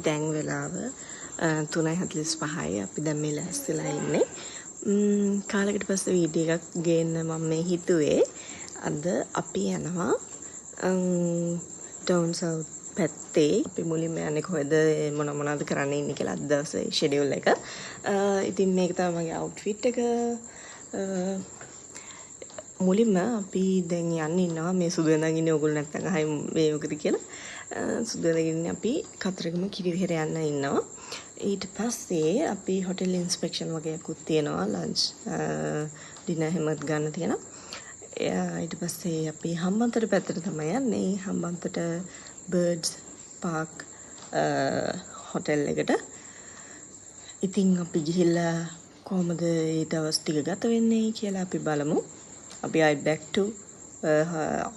දැන් වෙලාව 3:45යි. අපි දැන් මේ ලෑස්තිලා ඉන්නේ. කාලයකට පස්සේ වීඩියෝ එකක් ගේන්න මම මේ හිතුවේ. අද අපි යනවා ඩවුන් සවුත් පැත්තේ. අපි මුලින්ම යන්නේ කොහෙද මොනවද කරන්න ඉන්නේ කියලා අද දවසේ ෂෙඩියුල් එක. ඉතින් මේක තමයි මගේ අවුට්ෆිට් එක. මුලින්ම අපි දැන් යන්න ඉන්නවා මේ සුදු වෙනදන් ඉන්නේ ඕගොල්ලෝ නැත්තම් අහයි මේ මොකද කියලා. සුදු වෙනදන් ඉන්නේ අපි කතරගම කිරිවෙහෙර යන්න ඉන්නවා. ඊට පස්සේ අපි හොටෙල් ඉන්ස්පෙක්ෂන් වගේකුත් තියෙනවා ලන්ච් ඩිනර් හැමත් ගන්න තියෙනවා. ඊට පස්සේ අපි හම්බන්තොට පැත්තට තමයි යන්නේ. හම්බන්තොට බර්ඩ්ස් පාක් හොටෙල් එකට. ඉතින් අපි ගිහිල්ලා කොහොමද ඒ දවස් ටික ගත වෙන්නේ කියලා අපි බලමු. අපි ආයි back to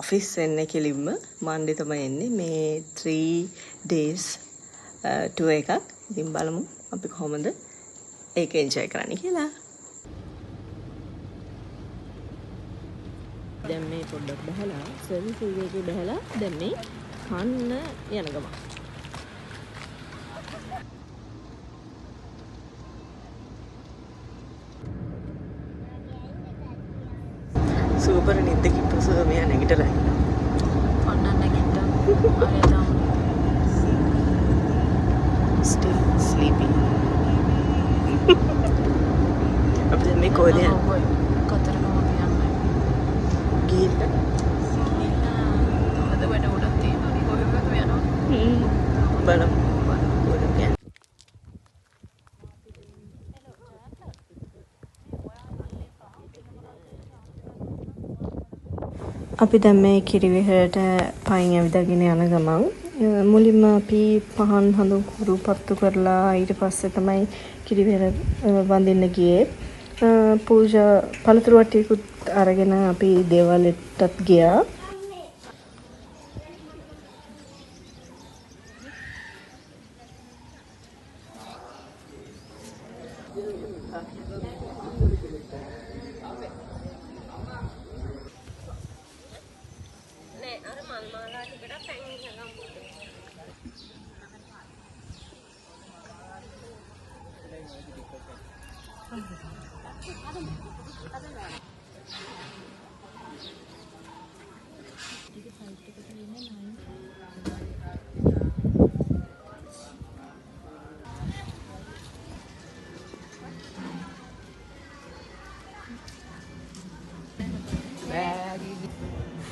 office වෙන්නේ කෙලින්ම Monday තමයි එන්නේ. මේ 3 days tour එකක්. ඉතින් බලමු අපි කොහොමද ඒක enjoy කරන්නේ කියලා. දැන් මේ පොඩ්ඩක් බහලා සර්විස් එකේ බහලා දැන් මේ කන්න යන ගම. සුපර් නිද්දකින් පසුව මෙයා නැගිටලා ඉන්නවා. ඔන්න නැගිට්ටා. ආයෙ down. Still sleepy. අපි දැන් මේ කොහෙද යන්නේ? කතරගම යන්නේ. ගිහිල්ලා අද වැඩ උඩක් තියෙනවා. කොහෙද යනවා? බලමු. අපි දැන් මේ කිරිවෙහෙරට පයින් ඇවිදගෙන යන ගමන් මුලින්ම අපි පහන් හඳුන් කුරු පත්තු කරලා ඊට පස්සේ තමයි කිරිවෙහෙර වඳින්න ගියේ. පූජා පළතුරු වටියකුත් අරගෙන අපි දේවාලෙටත් ගියා.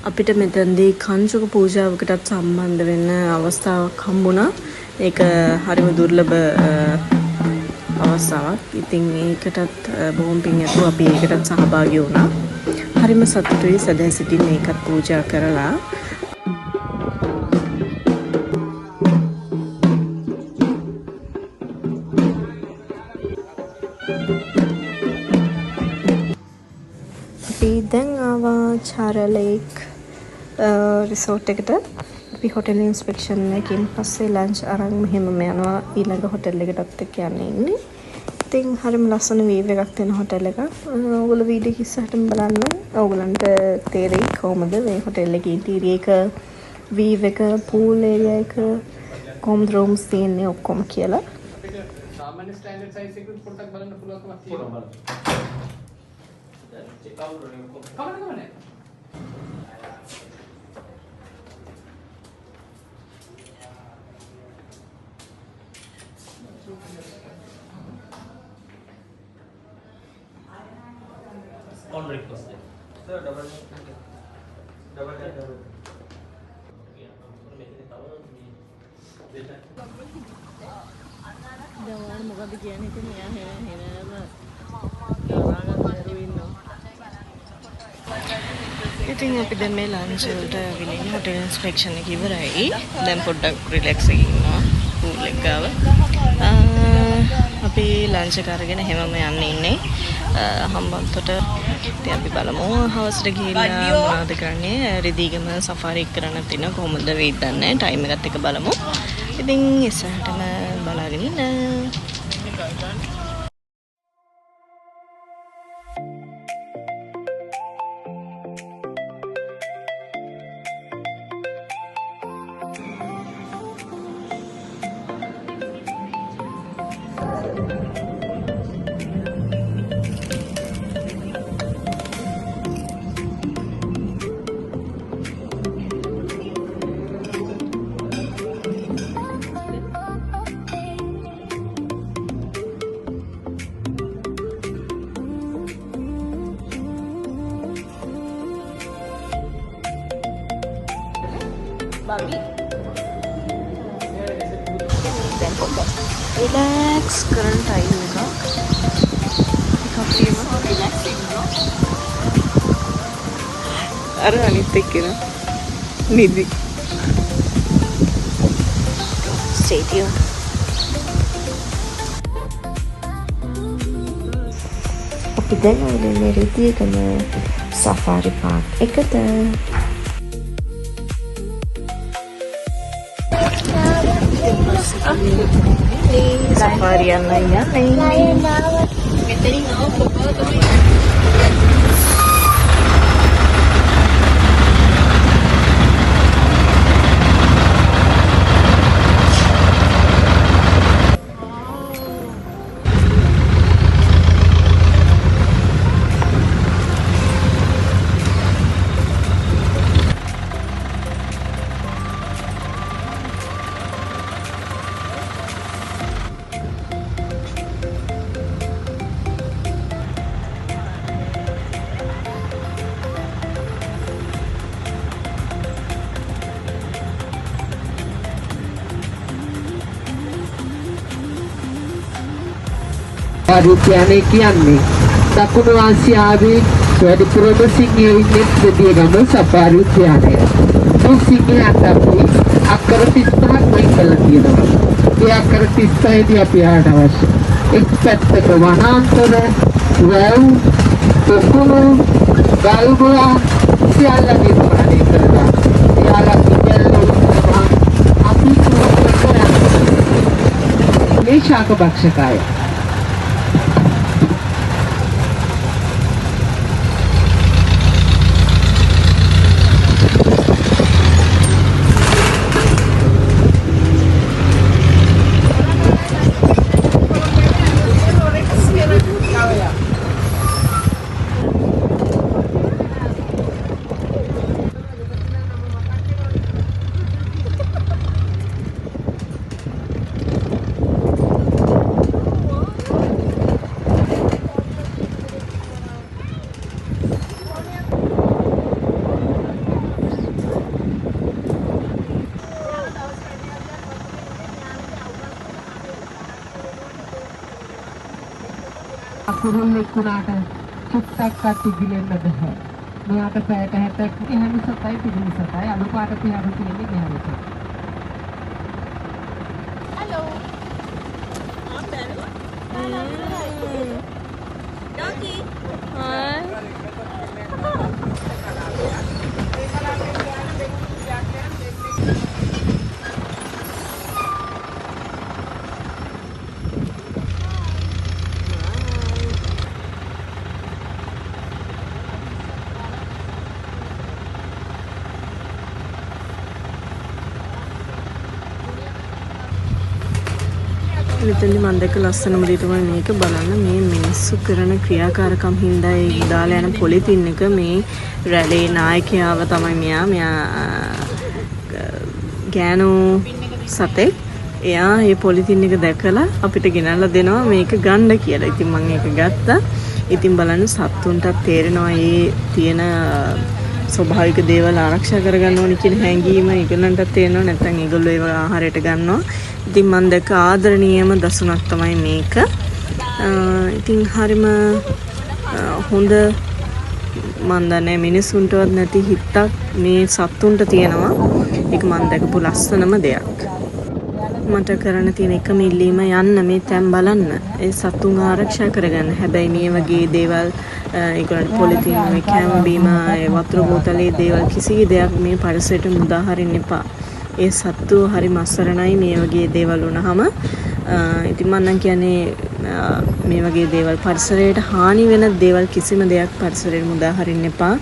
අපිට මෙතනදී කංචුක පූජාවකටත් සම්බන්ධ වෙන්න අවස්ථාවක් හම්බුණා. ඒක හරිම දුර්ලභ අවස්ථාවක්. ඉතින් ඒකටත් බොහොම පිං ඇතුව අපි ඒකටත් සහභාගී වුණා. හරිම සතුටුයි සදා සිටින් ඒකත් පූජා කරලා. අපි දැන් ආවා චාරලේක් රිසෝට් එකට. අපි හොටෙල් ඉන්ස්පෙක්ෂන් එකකින් පස්සේ ලන්ච් අරන් මෙහෙම යනවා ඊළඟ හොටෙල් එකටත් එක්ක යන්නේ ඉන්නේ. ඉතින් හරිම ලස්සන වීව් එකක් තියෙන හොටෙල් එකක්. ඔයගොල්ලෝ වීඩියෝ ඉස්සරහටම බලන්න. ඔයගලන්ට තේරෙයි කොහොමද මේ හොටෙල් එකේ ඉන්ටීරියර් එක, වීව් එක, පූල් ඒරියා එක, කොහොමද රූම්ස් තියෙන්නේ ඔක්කොම කියලා. සාමාන්‍ය ස්ටෑන්ඩඩ් සයිස් එකකුත් පොඩ්ඩක් බලන්න පුළුවන්කමක් තියෙනවා. check out කමන්නේ. On request. Sir, double. දැන් මොකද කියන්නේ ඉතින් මෙයා හෙනම ඉතින් අපි දැන් මේ ලන්ච් වලට ගිහින් හොටෙල් ඉන්ස්පෙක්ෂන් එක ඉවරයි. දැන් පොඩ්ඩක් රිලැක්ස් එකකින් ඉන්නවා පූල් එක ගාව. අපි ලන්ච් එක අරගෙන හැමම යන්න ඉන්නේ හම්බන්තොට. ඉතින් අපි බලමු හවසට ගිහිල්ලා මොනවද කරන්නේ. රිදීගම සෆාරි කරන්න තියෙන කොහොමද වෙයිද දන්නේ. ටයිම් එකත් එක බලමු. ඉතින් ඉස්සරහටම බලාගෙන ඉන්න. Babi. Dan pokok relax කරන time එකක්. එකක් relaxing bro. අර අනිත් එක්කන නිදි. Stay tuned. අපි දැන් ආවේ රිදීගම සෆාරි පාක් එකට. Safari yang lainnya ආදිත්‍යනේ කියන්නේ දකුණු ආසියාවේ වැඩිපුරම සිංහයෝ ඉන්නේ දෙවියගම සෆාරි උද්‍යානය. මේ සිංහයන්ට අපි අක්කර 35ක් වෙන් කරලා තියෙනවා. ඒ අක්කර 35 දී අපි ආට අවශ්‍ය. එක් පැත්තක වනාන්තර, වැව්, පොකුණු, ගල්ගොඩ සියල්ල නිර්මාණය කරලා එයාලා ඉගෙනගෙන අපි මේ ශාක භක්ෂකය අකුරුල්ලෙක් වුණාට චුට්ටක්වත් ඉගිලෙන්න බෑ. මෙයාට පැයට 60ක් එහෙම සතයි පිළිමි සතයි අලු පාට තියාරු තියෙන්නේ ගහකට. Hello. I'm better. Donkey. Hi. මෙතනදි මම දැක්ක ලස්සනම දේ තමයි මේක බලන්න මේ මිනිස්සු කරන ක්‍රියාකාරකම් හින්දා ඒ දාලා යන පොලිතින් එක මේ රැළේ නායකයාව තමයි මෙයා ගෑනු සතෙක් එයා මේ පොලිතින් එක දැකලා අපිට ගෙනල්ලා දෙනවා මේක ගන්න කියලා. ඉතින් මම ඒක ගත්තා. ඉතින් බලන්න සත්තුන්ටත් තේරෙනවා මේ තියෙන ස්වභාවික දේවල් ආරක්ෂා කරගන්න ඕනි කියන හැඟීම ඒගොල්ලන්ටත් තේරෙනවා. නැත්නම් ඒගොල්ලෝ ඒව ආහාරයට ගන්නවා. ඉතින් මම දැක්ක ආදරණීයම දසුණක් තමයි මේක. ඉතින් හරිම හොඳ මන් දන්නේ මිනිසුන්ටවත් නැති හිතක් මේ සත්තුන්ට තියෙනවා. ඒක මම දැකපු ලස්සනම දෙයක්. මට කරන්න තියෙන එකම ඉල්ලීම යන්න මේ තැන් බලන්න. ඒ සත්තුන් ආරක්ෂා කරගන්න. හැබැයි මේ වගේ දේවල් ඒගොල්ලන්ට පොලිතින් මේ කැම බීම වතුර බෝතලේ දේවල් කිසි දෙයක් මේ පරිසරයට මුදා හරින්න එපා. ඒ සත්තු හරි මස්සරණයි මේ වගේ දේවල් වුණාම. ඉතින් මම නම් කියන්නේ මේ වගේ දේවල් පරිසරයට හානි වෙන දේවල් කිසිම දෙයක් පරිසරයට මුදා හරින්න එපා.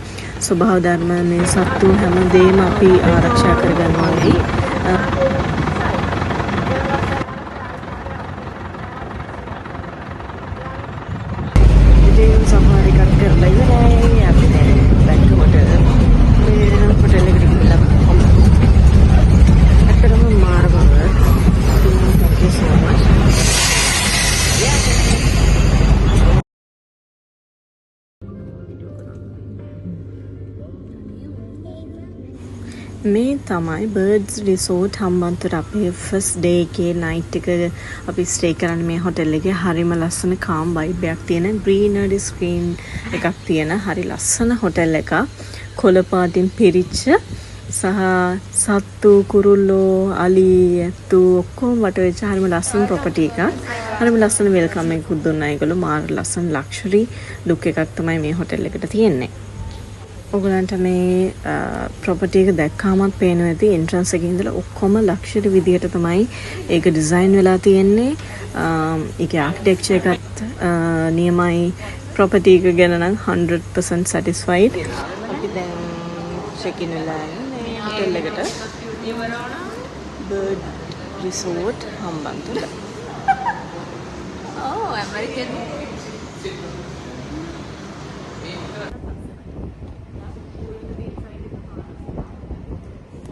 ස්වභාව ධර්ම මේ සත්තු හැමදේම අපි ආරක්ෂා කරගන්න ඕනේ. මේ තමයි බර්ඩ්ස් රිසෝට් හම්බන්තොට අපේ ෆස්ට් ඩේ එකේ නයිට් එක අපි ස්ටේ කරන්නේ මේ හොටෙල් එකේ. හරිම ලස්සන කාම් වයිබ් එකක් තියෙන ග්‍රීනරි ස්ක්‍රීන් එකක් තියෙන හරි ලස්සන හොටෙල් එකක්. කොළ පාටින් පිරිච්ච සහ සත්තු කුරුල්ලෝ අලි ඇත්තු ඔක්කොම වට වෙච්ච හරිම ලස්සන ප්‍රොපර්ටි එකක්. හරිම ලස්සන වෙල්කම් එකක් දුන්නා ඒගොල්ලෝ. මාර ලස්සන ලක්ෂරි ලුක් එකක් තමයි මේ හොටෙල් එකට තියෙන්නේ. ඔයගලන්ට මේ ප්‍රොපර්ටි එක දැක්කාමත් පේනවා ඇති එන්ට්‍රන්ස් එකේ ඉඳලා ඔක්කොම ලක්ෂරි විදියට තමයි ඒක ඩිසයින් වෙලා තියෙන්නේ. ඒකේ ආකිටෙක්චර් එකත් නියමයි. ප්‍රොපර්ටි එක ගැන නම් 100% satisfied. අපි දැන් චෙක් ඉන් වෙලා ඉන්නේ හොටෙල් එකට. Bird resort Hambantota. Oh, American.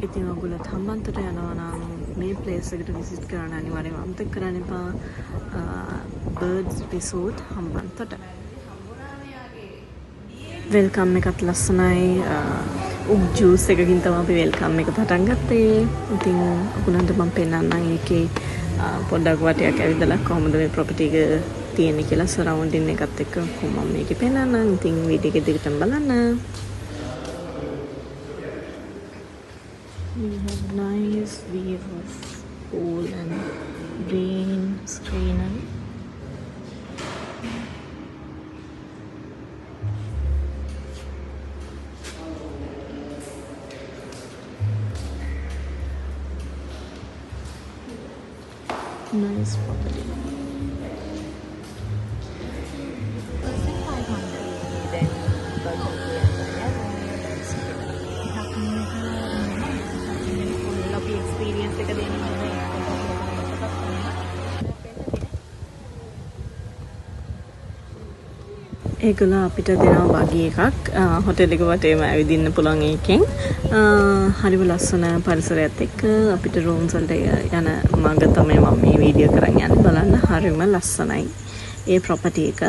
ඉතින් ඔයගොල්ලෝ හම්බන්තොට යනවා නම් මේ ප්ලේස් එකට විසිට් කරන්න අනිවාර්යයෙන්ම අමතක කරන්න එපා. Birds resort Hambantota. වෙල්කම් එකත් ලස්සනයි. ජූස් එකකින් තමයි අපි වෙල්කම් එක පටන් ගත්තේ. ඉතින් ඔයගොල්ලන්ට මම පෙන්නන්නම් ඒකේ පොඩ්ඩක් වටයක් ඇවිදලා කොහොමද මේ ප්‍රොපර්ටි එක තියෙන්නේ කියලා සරවුන්ඩින් එකත් එක්ක කොහොම මම මේකේ පෙන්නන්නම්. ඉතින් වීඩියෝ එක දිගටම බලන්න. We have nice view of pool and green screenery. Nice property. ඒගොල්ලෝ අපිට දෙනවා බගි එකක් හොටෙල් එක වටේම ඇවිදින්න පුළුවන් එකෙන්. හරිම ලස්සන පරිසරයත් එක්ක අපිට රූම්ස් වලට යන මඟ තමයි මම මේ වීඩියෝ කරන් යන්නේ. බලන්න හරිම ලස්සනයි ඒ ප්‍රොපර්ටි එක.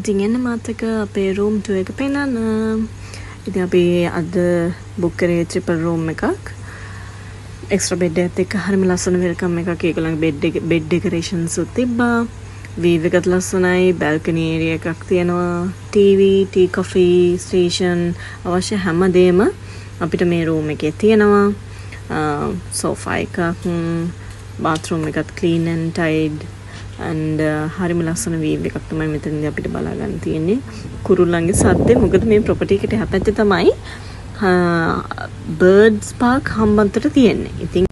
ඉතින් එන්න මාත් එක්ක අපේ රූම් ටුවර් එක පෙන්නන්න. ඉතින් අපි අද බුක් කරේ ට්‍රිපල් රූම් එකක්. එක්ස්ට්‍රා බෙඩ් එකත් එක්ක හරිම ලස්සන වෙල්කම් එකක්. ඒගොල්ලන්ගේ බෙඩ් ඩෙකරේෂන්ස් උත් තිබ්බා. වීව් එකත් ලස්සනයි. බැල්කනි ඒරියා එකක් තියෙනවා. ටීවී, ටී කොෆි ස්ටේෂන් අවශ්‍ය හැමදේම අපිට මේ රූම් එකේ තියෙනවා. සෝෆා එකක්, බාත්රූම් එකත් ක්ලීන් ඇන්ඩ් ටයිඩ් and හරිම ලස්සන වීව් එකක් තමයි මෙතනදී අපිට බලා ගන්න තියෙන්නේ. කුරුල්ලන්ගේ සද්දේ. මොකද මේ ප්‍රොපර්ටි එකට හැපැත්තේ තමයි බර්ඩ්ස් පාක් හම්බන්තොට තියෙන්නේ. ඉතින්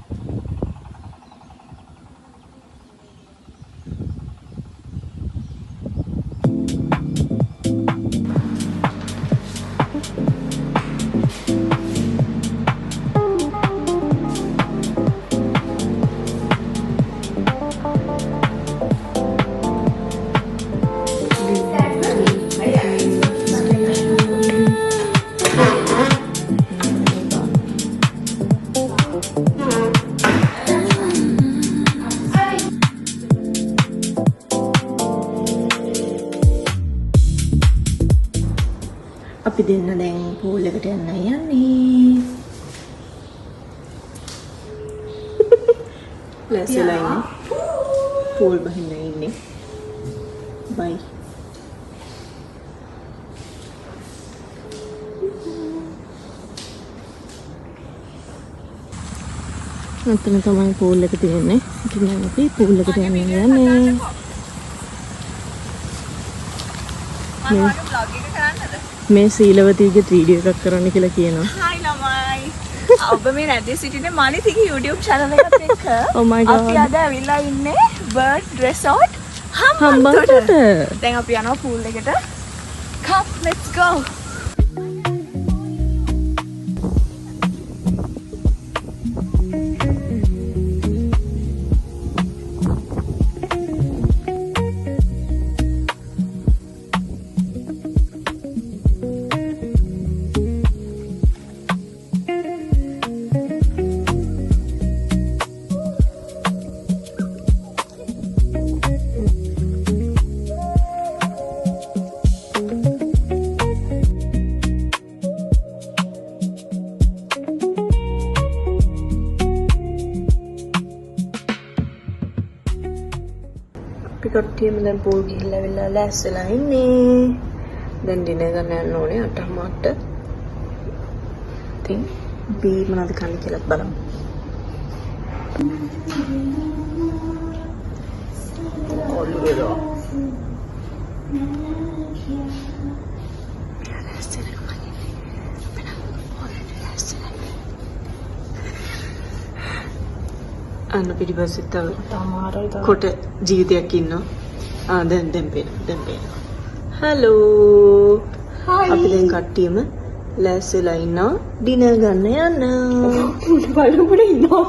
අපි දෙන්න දැන් පූල් එකට යන්න යන්නේ. ලැස්තිලා ඉන්නේ. පූල් බහින්න ඉන්නේ. බයි. අතන තමයි පූල් එක තියෙන්නේ. ඉතින් දැන් අපි පූල් එකට යන්නේ. මේ සීලවතීගේ වීඩියෝ එකක් කරන්න කියලා කියනවා. Hi ළමයි. ඔබ මේ රැඳී සිටින මානිතිගේ YouTube channel එකත් එක්ක Oh my god. අපි අද ඇවිල්ලා ඉන්නේ Bird Resort හම්බන්තොට. දැන් අපි යනවා pool එකට. Come, let's go. කට්ටියම දැන් පොල් ගිහිල්ලා වෙලා ලෑස්තිලා ඉන්නේ. දැන් ඩිනර් ගන්න යන්න ඕනේ 8:00ට. ඉතින් අපි මොනවද කන්නේ කියලා බලමු. ඔළුවේදෝ. අන්න පිටිපස්සෙත් තව කොට ජීවිතයක් ඉන්නවා. දැන් පේනවා. හලෝ. අපි දැන් කට්ටියම ලෑස්තිලා ඉන්නවා ඩිනර් ගන්න යන්න. බලමුනේ ඉන්නවා.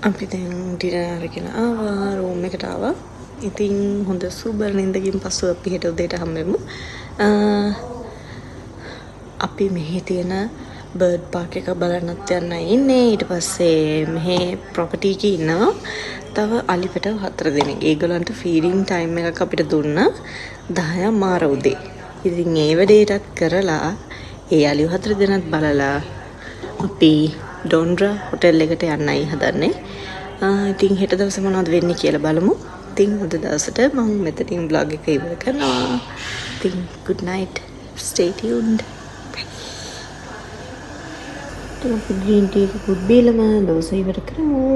අපි දැන් ඩිනර් කියලා ආවා රූම් එකට ආවා. ඉතින් හොඳ සුබර් නින්දකින් පස්සෙ අපි හෙට උදේට හම්බෙමු. අපි මෙහි තියෙන බර්ඩ් පාක් එක බලන්නත් යන්න ඉන්නේ. ඊට පස්සේ මෙහි ප්‍රොපර්ටි එකේ ඉන්නවා තව අලිපට 4 දෙනෙක්. ඒගොල්ලන්ට ෆීඩින් ටයිම් එකක් අපිට දුන්නා 10 මාර උදේ. ඉතින් ඒ වැඩේටත් කරලා ඒ අලිව 4 දෙනාත් බලලා අපි ඩොන්ඩ්‍රා හොටෙල් එකට යන්නයි හදන්නේ. ඉතින් හෙට දවසේ මොනවද වෙන්නේ කියලා බලමු. ඉතින් අද දවසට මම මෙතනින් vlog එක ඉවර කරනවා. ඉතින් good night. Stay tuned. Bye. green tea එකකුත් බීලම දවස ඉවර කරමු.